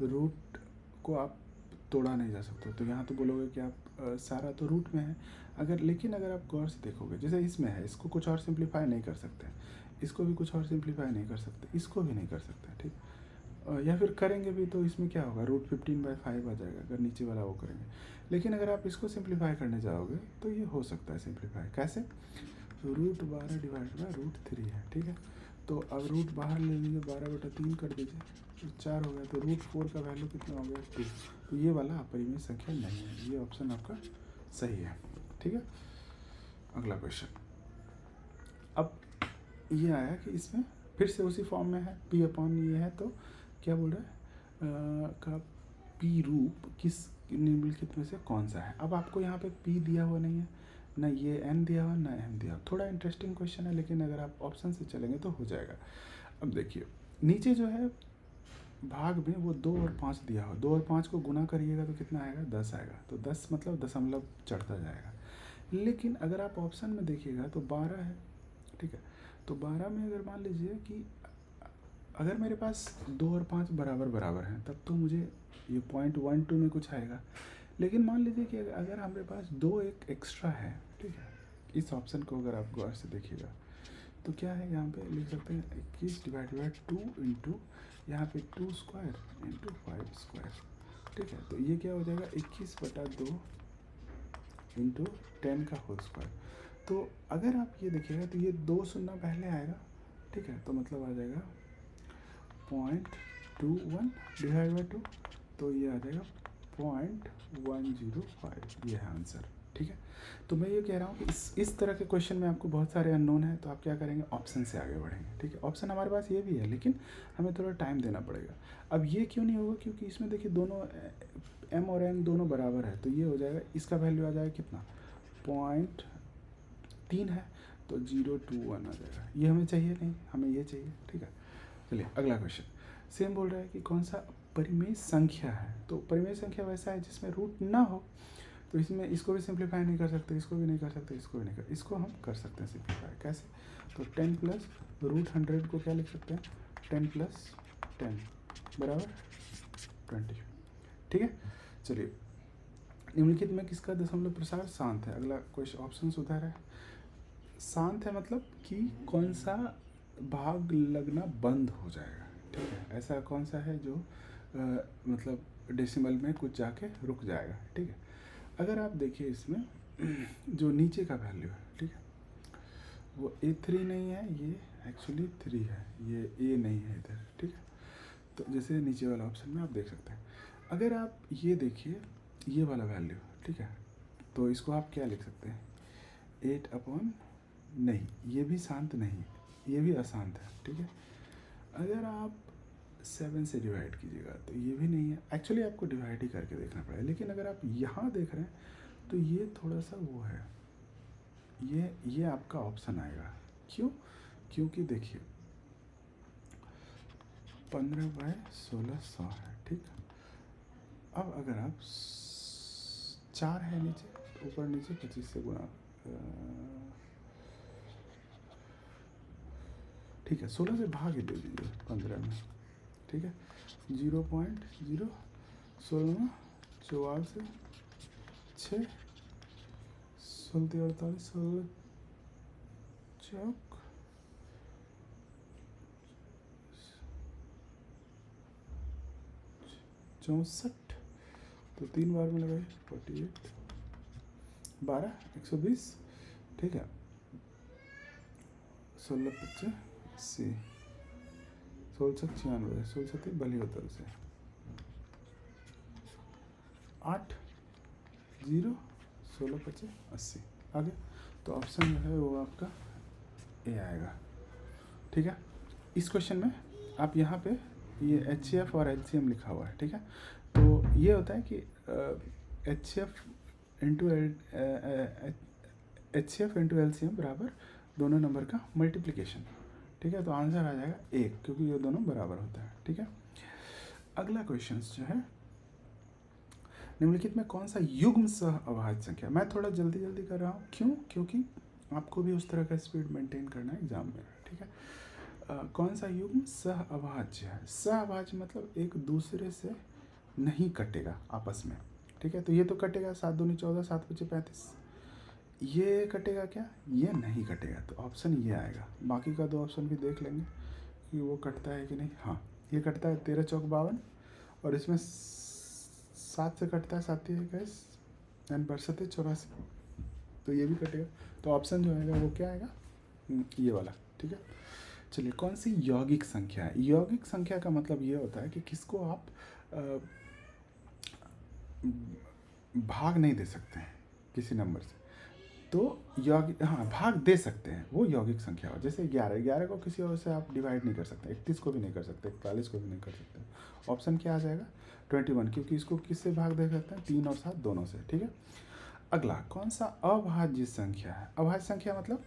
रूट को आप तोड़ा नहीं जा सकता। तो यहाँ तो बोलोगे कि आप सारा तो रूट में है, अगर लेकिन अगर आप गौर से देखोगे, जैसे इसमें है, इसको कुछ और सिंप्लीफाई नहीं कर सकते, इसको भी कुछ और सिंप्लीफाई नहीं कर सकते, इसको भी नहीं कर सकते, ठीक। या फिर करेंगे भी तो इसमें क्या होगा, √15/5 आ जाएगा अगर नीचे वाला वो करेंगे। लेकिन अगर आप इसको सिंप्लीफाई करने जाओगे तो ये हो सकता है सिंप्लीफाई, कैसे, √12 डिवाइड बाय √3 है, ठीक है। तो अब रूट बाहर ले लीजिए, 12/3 कर दीजिए, तो 4 हो गया। तो √4 का वैल्यू कितना हो गया 2। तो ये वाला अपरिमेय संख्या नहीं है, ये ऑप्शन आपका सही है, ठीक है। अगला क्वेश्चन, अब ये आया कि इसमें फिर से उसी फॉर्म में है, p अपॉन ये है, तो क्या बोल रहा है का p रूप किस निम्नलिखित में से कौन सा है। अब आपको यहाँ पे p दिया हुआ नहीं है, ना ये n दिया हुआ ना m दिया हुआ। थोड़ा इंटरेस्टिंग क्वेश्चन है, लेकिन अगर आप ऑप्शन से चलेंगे तो हो जाएगा। अब देखिए नीचे जो है भाग में वो 2 और 5 दिया हो, 2 और 5 को गुना करिएगा तो कितना आएगा 10 आएगा। तो 10 मतलब दशमलव चढ़ता जाएगा। लेकिन अगर आप ऑप्शन में देखिएगा तो 12 है, ठीक है। तो 12 में अगर मान लीजिए कि अगर मेरे पास 2 और 5 बराबर बराबर हैं, तब तो मुझे ये 0.12 में कुछ आएगा। लेकिन मान लीजिए कि अगर हमारे पास 2 एक एक्स्ट्रा है, ठीक है, इस ऑप्शन को अगर आप गौर से देखिएगा तो क्या है, यहाँ पे लिख सकते हैं 21 डिवाइड बाई 2 इंटू यहाँ पे 2 स्क्वायर इंटू 5 स्क्वायर, ठीक है। तो ये क्या हो जाएगा 21/2 इंटू 10 का होल स्क्वायर। तो अगर आप ये देखिएगा तो ये 2 शून्य पहले आएगा, ठीक है, तो मतलब आ जाएगा 0.21 डिवाइड बाई 2, तो ये आ जाएगा 0.105, ये है आंसर, ठीक है। तो मैं ये कह रहा हूँ कि इस तरह के क्वेश्चन में आपको बहुत सारे अननोन है, तो आप क्या करेंगे, ऑप्शन से आगे बढ़ेंगे, ठीक है। ऑप्शन हमारे पास ये भी है, लेकिन हमें थोड़ा टाइम देना पड़ेगा। अब ये क्यों नहीं होगा, क्योंकि इसमें देखिए दोनों m और n दोनों बराबर है, तो ये हो जाएगा, इसका वैल्यू आ जाएगा कितना 0.3 है, तो 021 आ जाएगा। ये हमें चाहिए नहीं, हमें ये चाहिए, ठीक है। चलिए अगला क्वेश्चन, सेम बोल रहा है कि कौन सा परिमेय संख्या है। तो परिमेय संख्या वैसा है जिसमें रूट ना हो, तो इसमें इसको भी सिंप्लीफाई नहीं कर सकते, इसको भी नहीं कर सकते, इसको भी नहीं कर, इसको हम कर सकते हैं सिंप्लीफाई। कैसे? तो 10 प्लस √100 को क्या लिख सकते हैं? 10 प्लस 10 बराबर 20। ठीक है, चलिए। निम्नलिखित में किसका दशमलव प्रसार शांत है? अगला क्वेश्चन ऑप्शन उधर है। शांत है मतलब कि कौन सा भाग लगना बंद हो जाएगा। ठीक है, ऐसा कौन सा है जो मतलब डेसिमल में कुछ जाके रुक जाएगा। ठीक है, अगर आप देखिए इसमें जो नीचे का वैल्यू है, ठीक है, वो A3 नहीं है, ये एक्चुअली 3 है, ये A नहीं है इधर। ठीक है, तो जैसे नीचे वाला ऑप्शन में आप देख सकते हैं। अगर आप ये देखिए ये वाला वैल्यू, ठीक है, तो इसको आप क्या लिख सकते हैं? 8/, नहीं, ये भी शांत नहीं है, ये भी अशांत है। ठीक है, अगर आप 7 से डिवाइड कीजिएगा तो ये भी नहीं है। एक्चुअली आपको डिवाइड ही करके देखना पड़ेगा, लेकिन अगर आप यहाँ देख रहे हैं तो ये थोड़ा सा वो है, ये आपका ऑप्शन आएगा। क्यों? क्योंकि देखिए 15/1600 है। ठीक, अब अगर आप 4 है नीचे, ऊपर नीचे 25 से गुणा, ठीक है, 16 से भाग ही दे दीजिए 15 में। ठीक है, 0.0, 16 4 से 6, 16 48, 16 चौक 64, तो 3 बार में लगाइए 48, 12 120। ठीक है, 16 25 80, 16 96, 16 72 से 8 0, 16 25 80 आगे। तो ऑप्शन जो है वो आपका ए आएगा। ठीक है, इस क्वेश्चन में आप यहाँ पे ये HCF और LCM लिखा हुआ है। ठीक है, तो ये होता है कि HCF इंटू LCM बराबर दोनों नंबर का मल्टीप्लिकेशन। ठीक है, तो आंसर आ जाएगा 1, क्योंकि ये दोनों बराबर होता है। ठीक है, अगला क्वेश्चन जो है, निम्नलिखित में कौन सा युग्म सह अभाज्य संख्या? मैं थोड़ा जल्दी कर रहा हूँ, क्यों? क्योंकि आपको भी उस तरह का स्पीड मेंटेन करना है एग्जाम में। ठीक है, कौन सा युग्म सह अभाज्य है? सह अभाज्य मतलब एक दूसरे से नहीं कटेगा आपस में। ठीक है, तो ये तो कटेगा, 7 दूनी 14, 7 पचे 35। ये कटेगा क्या? ये नहीं कटेगा, तो ऑप्शन ये आएगा। बाकी का 2 ऑप्शन भी देख लेंगे कि वो कटता है कि नहीं। हाँ, ये कटता है, 13 चौक 52, और इसमें 7 से कटता है, 7 21, 62 84, तो ये भी कटेगा। तो ऑप्शन जो आएगा वो क्या आएगा? ये वाला। ठीक है, चलिए, कौन सी यौगिक संख्या है? यौगिक संख्या का मतलब ये होता है कि किसको आप भाग नहीं दे सकते हैं किसी नंबर से, तो यौगिक, हाँ, भाग दे सकते हैं, वो यौगिक संख्या हो। जैसे 11 को किसी और से आप डिवाइड नहीं कर सकते, 31 को भी नहीं कर सकते, 41 को भी नहीं कर सकते। ऑप्शन क्या आ जाएगा? 21, क्योंकि इसको किससे भाग दे सकते हैं? 3 और 7 दोनों से। ठीक है, अगला कौन सा अभाज्य संख्या है? अभाज्य संख्या मतलब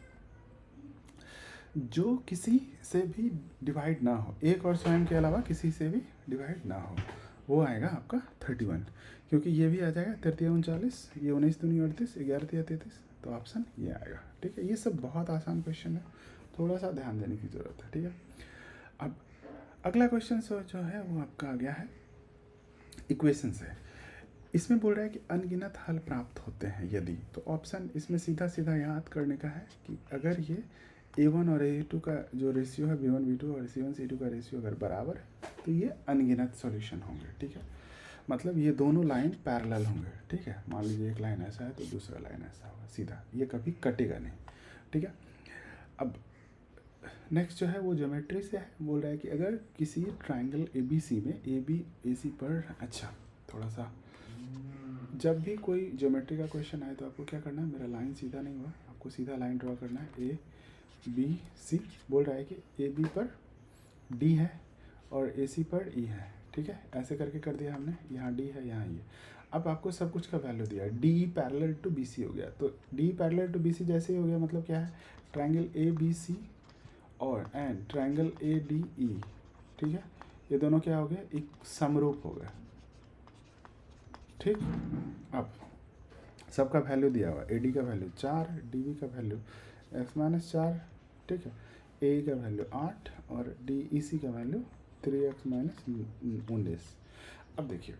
जो किसी से भी डिवाइड ना हो, एक और स्वयं के अलावा किसी से भी डिवाइड ना हो, वो आएगा आपका 31, क्योंकि ये भी आ जाएगा 33 39, ये 19 दूनी 38, 11 तिया 33, तो ऑप्शन ये आएगा। ठीक है, ये सब बहुत आसान क्वेश्चन है, थोड़ा सा ध्यान देने की ज़रूरत है। ठीक है, अब अगला क्वेश्चन जो है वो आपका आ गया है इक्वेशन से। इसमें बोल रहा है कि अनगिनत हल प्राप्त होते हैं यदि, तो ऑप्शन इसमें सीधा सीधा याद करने का है कि अगर ये A1 और A2 का जो रेशियो है, B1 B2 और C1 C2 का रेशियो अगर बराबर है तो ये अनगिनत सॉल्यूशन होंगे। ठीक है, मतलब ये दोनों लाइन पैरेलल होंगे। ठीक है, मान लीजिए एक लाइन ऐसा है तो दूसरा लाइन ऐसा होगा, सीधा, ये कभी कटेगा नहीं। ठीक है, अब नेक्स्ट जो है वो ज्योमेट्री से है। बोल रहा है कि अगर किसी ट्राइंगल ABC में AB AC पर, अच्छा थोड़ा सा, जब भी कोई ज्योमेट्री का क्वेश्चन आए तो आपको क्या करना है? मेरा लाइन सीधा नहीं हुआ, आपको सीधा लाइन ड्रॉ करना है। ABC बोल रहा है कि AB पर D है और AC पर E है। ठीक है, ऐसे करके कर दिया हमने, यहाँ D है, यहाँ E है। अब आपको सब कुछ का वैल्यू दिया है, D पैरेलल टू BC हो गया, तो D पैरेलल टू BC जैसे ही हो गया, मतलब क्या है? ट्राइंगल ABC और एंड ट्राइंगल ADE। ठीक है, ये दोनों क्या हो गया, एक समरूप हो गया। ठीक, अब सबका वैल्यू दिया हुआ, ए डी का वैल्यू 4, डी बी का वैल्यू x-4, ठीक है, ए का वैल्यू 8 और डी ई सी का वैल्यू 3x-19। अब देखिए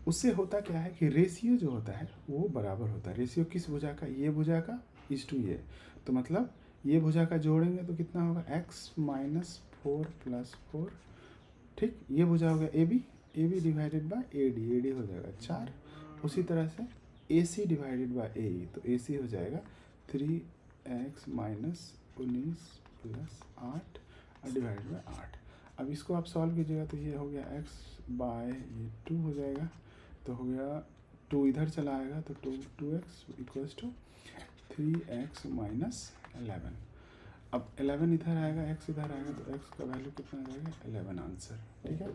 उससे होता क्या है कि रेशियो जो होता है वो बराबर होता है। रेशियो किस भुजा का, ये भुजा का इस टू ये, तो मतलब ये भुजा का जोड़ेंगे तो कितना होगा, x-4 + 4, ठीक। ये भुजा हो गया A B divided by A D हो जाएगा 4। उसी तरह से ए सी डिवाइडेड बाय ए ई, तो ए सी हो जाएगा 3x-19 + 8 डिवाइडेड बाय 8। अब इसको आप सॉल्व कीजिएगा तो ये हो गया x/ये 2 हो जाएगा, तो हो गया 2 इधर चला आएगा तो 2x = 3x - 11। अब 11 इधर आएगा, x इधर आएगा, तो x का वैल्यू कितना आ जाएगा, 11 आंसर। ठीक है,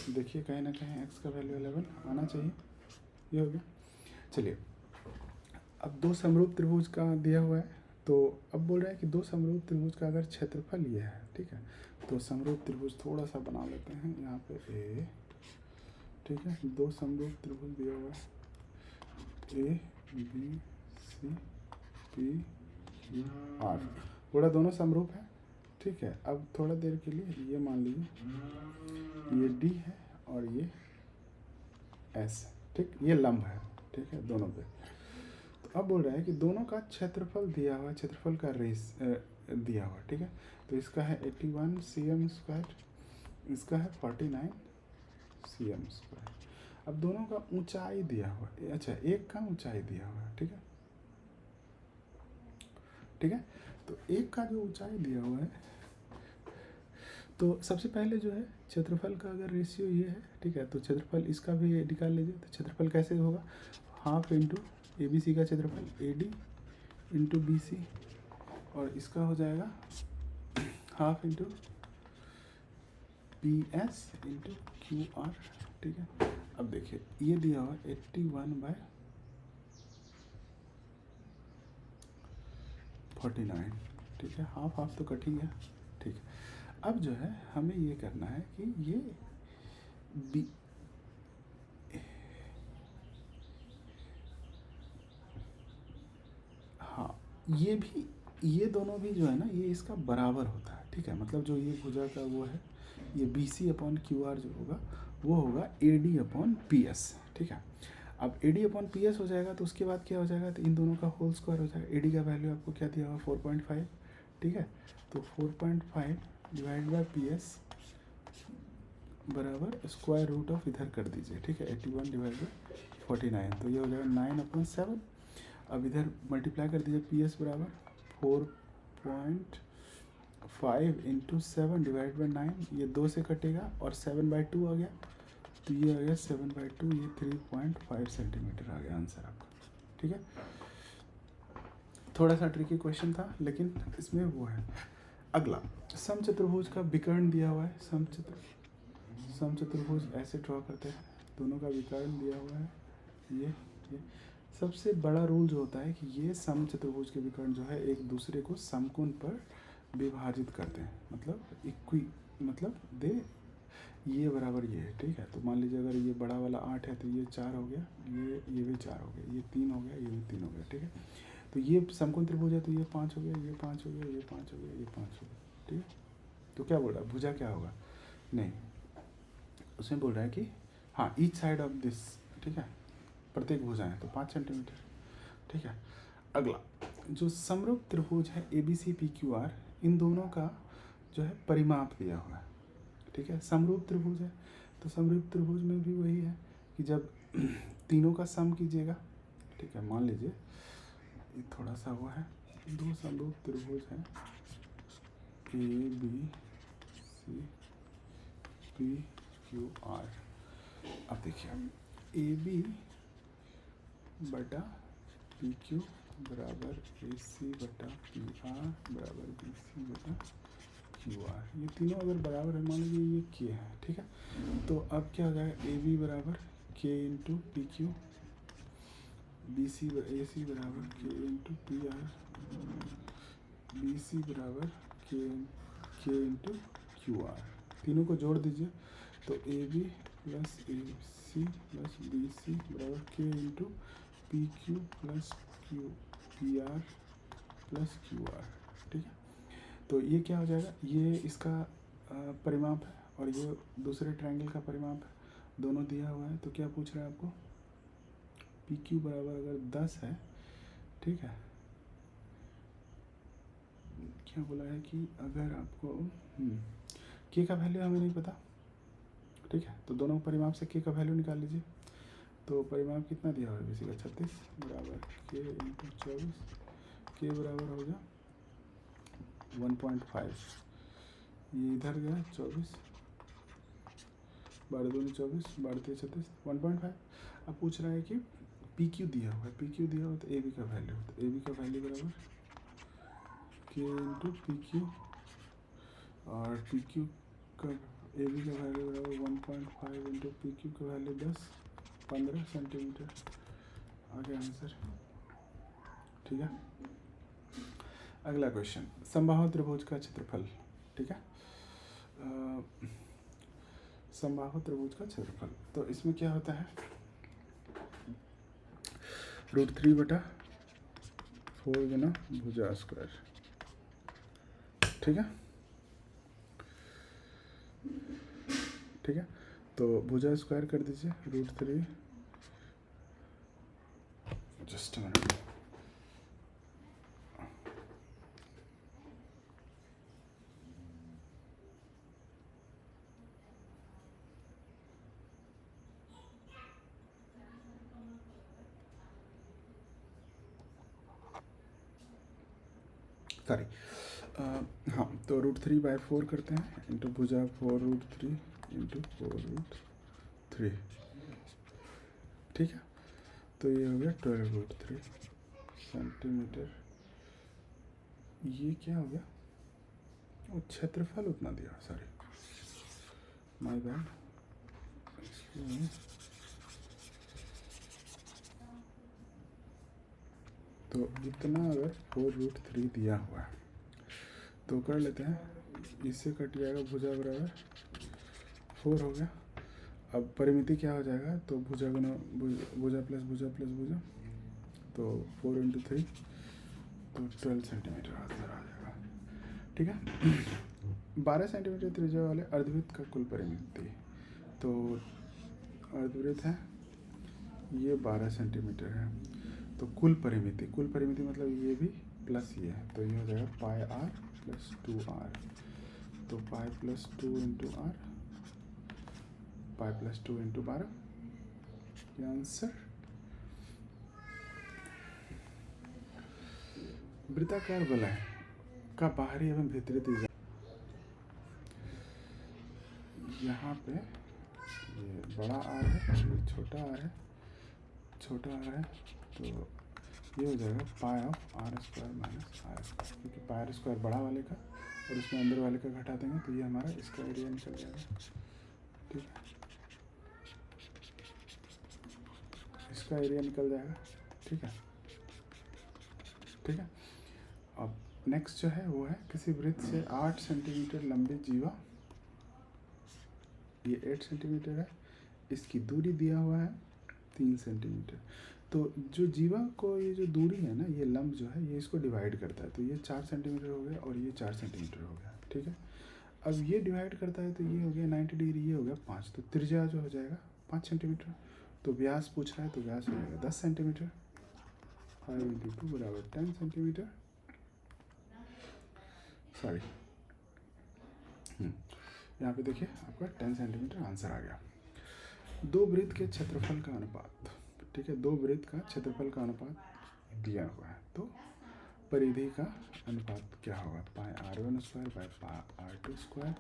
देखिए कहीं ना कहीं x का वैल्यू 11 आना चाहिए। ये हो गया। चलिए अब दो समरूप त्रिभुज का दिया हुआ है, तो अब बोल रहा है कि दो समरूप त्रिभुज का अगर क्षेत्रफल ये है, ठीक है, तो समरूप त्रिभुज थोड़ा सा बना लेते हैं यहाँ पे ए, ठीक है, दो समरूप त्रिभुज दिया हुआ है A B C P Q R, थोड़ा दोनों समरूप है, ठीक है। अब थोड़ा देर के लिए ये मान लीजिए ये डी है और ये एस, ठीक, ये लंब है, ठीक है, दोनों पे। तो अब बोल रहा है कि दोनों का क्षेत्रफल दिया हुआ, क्षेत्रफल का रेस दिया हुआ, ठीक है। तो इसका है 81 cm², इसका है 49 cm²। अब दोनों का ऊंचाई दिया हुआ, अच्छा एक का ऊंचाई दिया हुआ है, ठीक है, ठीक है। तो एक का जो ऊंचाई दिया हुआ है, तो सबसे पहले जो है क्षेत्रफल का अगर रेशियो ये है, ठीक है, तो क्षेत्रफल इसका भी निकाल लीजिए। तो क्षेत्रफल कैसे होगा, half into A B C का क्षेत्रफल A D into B C, और इसका हो जाएगा half into P S into Q R, ठीक है। अब देखिए ये दिया हुआ 81/49, ठीक है, हाफ हाफ तो कट ही गया, ठीक है। अब जो है हमें ये करना है कि ये बी हाँ, ये भी, ये दोनों भी जो है ना ये इसका बराबर होता है, ठीक है। मतलब जो ये भुजा का वो है, ये B C upon Q R जो होगा वो होगा A D upon P S, ठीक है। अब A D upon P S हो जाएगा तो उसके बाद क्या हो जाएगा, तो इन दोनों का होल स्क्वायर हो जाएगा। ए डी का वैल्यू आपको क्या दिया हुआ 4.5, ठीक है, तो 4.5 डिवाइड बाई पी एस बराबर स्क्वायर रूट ऑफ इधर कर दीजिए, ठीक है, 81 डिवाइड बाई 49, तो ये हो जाएगा 9/7। अब इधर मल्टीप्लाई कर दीजिए, पी एस बराबर 4.5 इंटू 7 डिवाइड बाई 9, ये 2 से कटेगा और 7/2 आ गया, तो ये आ गया 7/2, ये 3.5 सेंटीमीटर आ गया आंसर आपका, ठीक है। थोड़ा सा ट्रिकी क्वेश्चन था लेकिन इसमें वो है। अगला समचतुर्भुज का विकर्ण दिया हुआ है, समचतुर्भुज ऐसे ड्रॉ करते हैं, दोनों का विकर्ण दिया हुआ है, ये सबसे बड़ा रूल जो होता है कि ये समचतुर्भुज के विकर्ण जो है एक दूसरे को समकोण पर विभाजित करते हैं, मतलब इक्वी, मतलब दे ये बराबर ये है, ठीक है। तो मान लीजिए अगर ये बड़ा वाला 8 है तो ये 4 हो गया, ये भी 4 हो गया, ये 3 हो गया, ये भी 3 हो गया, ठीक है। तो ये समकोण त्रिभुज है तो ये 5 हो गया, ये 5 हो गया, ये 5 हो गया, ये 5 हो गया, ठीक है। तो क्या बोल रहा है, भुजा क्या होगा, नहीं उसमें बोल रहा है कि हाँ ईच साइड ऑफ दिस, ठीक है, प्रत्येक भुजाएं तो 5 सेंटीमीटर, ठीक है। अगला जो समरूप त्रिभुज है A B C P Q R, इन दोनों का जो है परिमाप दिया हुआ है, ठीक है। समरूप त्रिभुज है तो समरूप त्रिभुज में भी वही है कि जब तीनों का सम कीजिएगा, ठीक है। मान लीजिए ये थोड़ा सा हुआ है, दो समरूप त्रिभुज है A B C P Q R. अब देखिए ए बी बटा पी क्यू बराबर ए सी बटा पी आर बराबर बी सी बटा क्यू आर, ये तीनों अगर बराबर है, मान लीजिए ये के है, ठीक है। तो अब क्या हो जाएगा, ए बी बराबर के into P Q, B C A C बराबर के into P R, B C बराबर के इंटू क्यू आर, तीनों को जोड़ दीजिए तो A B plus A C plus B C बराबर के into P Q plus Q P R plus Q R. ठीक है, तो ये क्या हो जाएगा, ये इसका परिमाप है और ये दूसरे ट्रायंगल का परिमाप है, दोनों दिया हुआ है। तो क्या पूछ रहा है आपको, पी क्यू बराबर अगर 10 है, ठीक है, क्या बोला है कि अगर आपको के का वैल्यू हमें नहीं पता, ठीक है, तो दोनों परिमाप से के का वैल्यू निकाल लीजिए। तो परिमाप कितना दिया हुआ है बेसिक 36 बराबर के इंटू 24, के बराबर हो गया 1.5, ये इधर गया 24, 12 दूनी 24, 12 3 36, 1.5। अब पूछ रहा है कि पी क्यू दिया हुआ है, पी क्यू दिया हुआ तो ए बी का वैल्यू, तो ए बी का वैल्यू बराबर के इंटू पी क्यू, और पी क्यू का ए बी का वैल्यू बराबर 1.5 इंटू पी क्यू का वैल्यू 15 सेंटीमीटर आ गया आंसर। ठीक है, अगला क्वेश्चन, समबाहु त्रिभुज का क्षेत्रफल। ठीक है, समबाहु त्रिभुज का क्षेत्रफल, तो इसमें क्या होता है, √3/4 गुना भुजा स्क्वायर। ठीक है, ठीक है, तो भुजा स्क्वायर कर दीजिए √3, जस्ट अ मिनट, सॉरी, हाँ, तो √3/4 करते हैं इंटू भुजा 4√3 इंटू 4√3। ठीक है, तो ये हो गया 12√3 सेंटीमीटर। ये क्या हो गया, वो क्षेत्रफल उतना दिया, सॉरी माय बैड, तो इतना अगर 4√3 दिया हुआ है तो कर लेते हैं, इससे कट जाएगा भुजा बराबर 4 हो गया। अब परिमिति क्या हो जाएगा, तो भुजा गुना भुजा प्लस भुजा प्लस भुजा, तो 4 इंटू 3 तो 12 सेंटीमीटर आंसर आ जाएगा। ठीक है, 12 सेंटीमीटर त्रिज्या वाले अर्धवृत्त का कुल परिमिति, तो अर्धवृत्त है ये 12 सेंटीमीटर है, तो कुल परिमिति मतलब ये भी प्लस ये है, तो ये हो जाएगा पाई आर प्लस 2r, तो pi plus 2 into R, pi plus 2 into 12, ये आंसर। वृत्ताकार वलय का बाहरी एवं भीतरी त्रिज्या, यहाँ पे ये बड़ा आर है, ये छोटा आर है, तो ये हो जाएगा pi of R square minus R square, क्योंकि पाई आर स्क्वायर बड़ा वाले का और उसमें अंदर वाले का घटा देंगे तो ये हमारा इसका एरिया निकल जाएगा। ठीक है, इसका एरिया निकल जाएगा। ठीक है, ठीक है, अब नेक्स्ट जो है वो है, किसी वृत्त से 8 सेंटीमीटर लंबी जीवा, ये 8 सेंटीमीटर है, इसकी दूरी दिया हुआ है 3 सेंटीमीटर। तो जो जीवा को ये जो दूरी है ना, ये लंब जो है ये इसको डिवाइड करता है, तो ये 4 सेंटीमीटर हो गया और ये 4 सेंटीमीटर हो गया। ठीक है, अब ये डिवाइड करता है तो ये हो गया 90 डिग्री, ये हो गया 5, तो त्रिज्या जो हो जाएगा 5 सेंटीमीटर। तो व्यास पूछ रहा है तो व्यास हो जाएगा 10 सेंटीमीटर, 5 इंटू 2 बराबर 10 सेंटीमीटर, सॉरी यहाँ पे देखिए आपका 10 सेंटीमीटर आंसर आ गया। दो वृत्त के क्षेत्रफल का अनुपात, ठीक है, दो वृत्त का क्षेत्रफल का अनुपात दिया हुआ है, तो परिधि का अनुपात क्या होगा, पाई r1 square by pi r2 square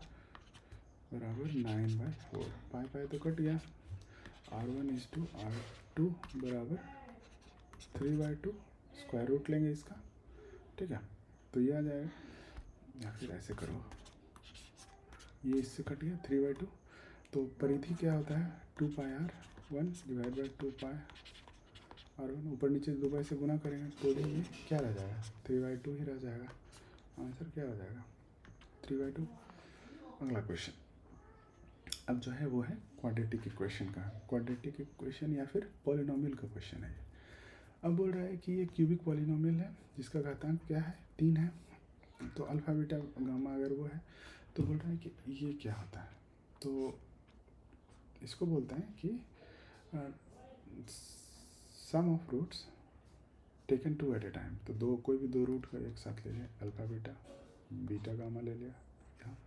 बराबर 9/4, पाई पाई तो कट गया, r1 इज टू r2 बराबर 3/2, स्क्वायर रूट लेंगे इसका। ठीक है, तो ये आ जाएगा, या फिर ऐसे करो, ये इससे कट गया 3/2, तो परिधि क्या होता है 2πr1 डिवाइड बाई 2πr1, ऊपर नीचे 2 से गुना करेंगे तो भी ये क्या रह जाएगा 3/2 ही रह जाएगा, आंसर क्या हो जाएगा 3/2। अगला क्वेश्चन, अब जो है वो है क्वाड्रेटिक इक्वेशन का, क्वाड्रेटिक इक्वेशन या फिर पॉलिनोमियल का क्वेश्चन है ये। अब बोल रहा है कि ये क्यूबिक पॉलिनोमियल है जिसका घातांक क्या है, 3 है। तो अल्फ़ा बीटा गामा अगर वो है तो बोल रहा है कि ये क्या होता है, तो इसको बोलते हैं कि sum of roots taken 2 at a time. तो कोई भी दो रूट का एक साथ ले लिया, अल्फ़ा बीटा, बीटा गामा ले लिया यहाँ,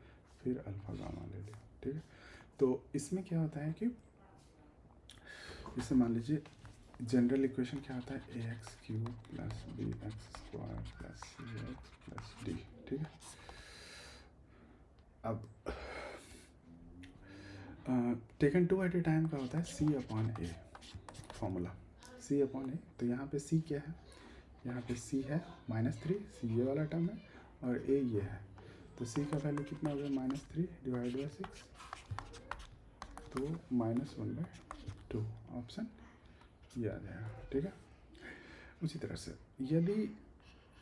फिर अल्फ़ा गामा ले लिया, ठीक है। तो इसमें क्या होता है कि इसे मान लीजिए जनरल इक्वेशन क्या होता है, A X cube plus B X square plus C X plus D, ठीक है। अब टेकन 2 एट ए टाइम का होता है सी upon a formula, C upon ए। तो यहाँ पे सी क्या है, यहाँ पे सी है -3, सी ये वाला टर्म है, और ए ये है। तो सी का वैल्यू कितना हो गया, -3 डिवाइड बाई 6, तो -1/2, ऑप्शन ये आ जाएगा, ठीक है। उसी तरह से यदि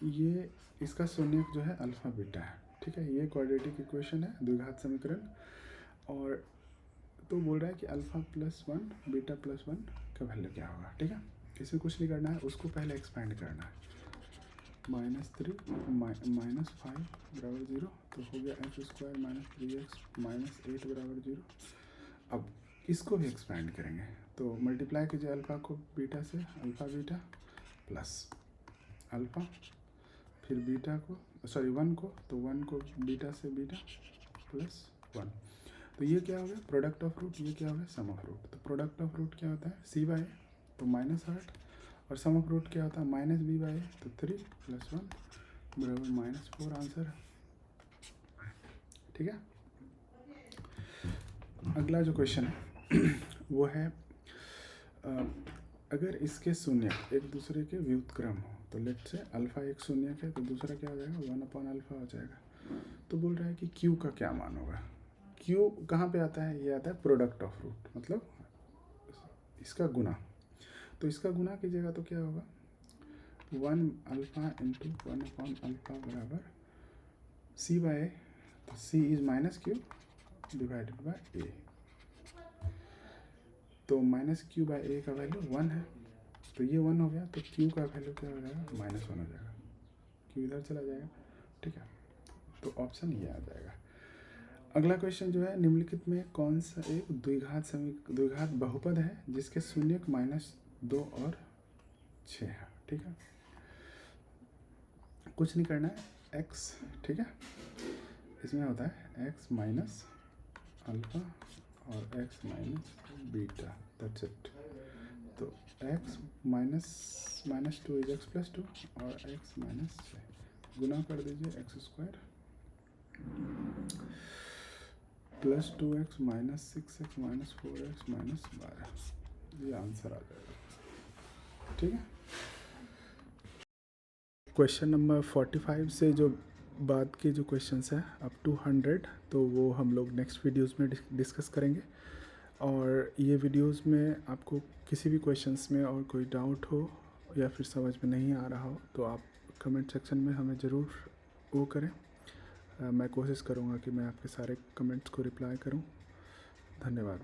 ये इसका शून्यक जो है अल्फ़ा बीटा है, ठीक है, ये क्वाड्रेटिक इक्वेशन है, द्विघात समीकरण। और तो बोल रहा है कि अल्फ़ा प्लस 1 बीटा प्लस 1 का वैल्यू क्या होगा, ठीक है। इसमें कुछ नहीं करना है, उसको पहले एक्सपेंड करना है। -3 -5 बराबर 0, तो हो गया एक्स स्क्वायर -3x -8 बराबर 0। अब इसको भी एक्सपेंड करेंगे, तो मल्टीप्लाई कीजिए अल्फ़ा को बीटा से, अल्फ़ा बीटा प्लस अल्फ़ा, फिर बीटा को सॉरी 1 को, तो 1 को बीटा से बीटा प्लस 1। तो ये क्या हो गया, प्रोडक्ट ऑफ रूट, ये क्या हो गया, सम ऑफ रूट। तो प्रोडक्ट ऑफ रूट क्या होता है, c बाय, तो -8, और सम ऑफ रूट क्या होता है, -b बाय, तो 3 + 1 बराबर -4 आंसर है, ठीक है। अगला जो क्वेश्चन है वो है अगर इसके शून्यक एक दूसरे के व्युत्क्रम हो, तो लेट से अल्फ़ा एक शून्यक है तो दूसरा क्या हो जाएगा, 1/अल्फ़ा हो जाएगा। तो बोल रहा है कि क्यू का क्या मान होगा। क्यू कहाँ पे आता है, ये आता है प्रोडक्ट ऑफ रूट, मतलब इसका गुना। तो इसका गुना कीजिएगा तो क्या होगा, 1α × 1/अल्फ़ा बराबर c बाय, तो c is -q divided by a। तो -q बाय a का वैल्यू 1 है, तो ये 1 हो गया, तो q का वैल्यू क्या हो जाएगा, -1 हो जाएगा, q इधर चला जाएगा, ठीक है। तो ऑप्शन ये आ जाएगा। अगला क्वेश्चन जो है, निम्नलिखित में कौन सा एक द्विघात बहुपद है जिसके शून्यक -2 और 6 है, ठीक है। कुछ नहीं करना है, x, ठीक है, इसमें होता है x माइनस अल्फ़ा और x minus beta, that's it. तो x -2 इज x + 2 और x -6 गुना कर दीजिए, x² + 2x -6x -4x -12, ये आंसर आ जाएगा, ठीक है। क्वेश्चन नंबर 45 से जो बाद के जो क्वेश्चंस हैं अप टू 100, तो वो हम लोग नेक्स्ट वीडियोस में डिस्कस करेंगे। और ये वीडियोस में आपको किसी भी क्वेश्चंस में और कोई डाउट हो या फिर समझ में नहीं आ रहा हो तो आप कमेंट सेक्शन में हमें ज़रूर वो करें। मैं कोशिश करूँगा कि मैं आपके सारे कमेंट्स को रिप्लाई करूँ। धन्यवाद।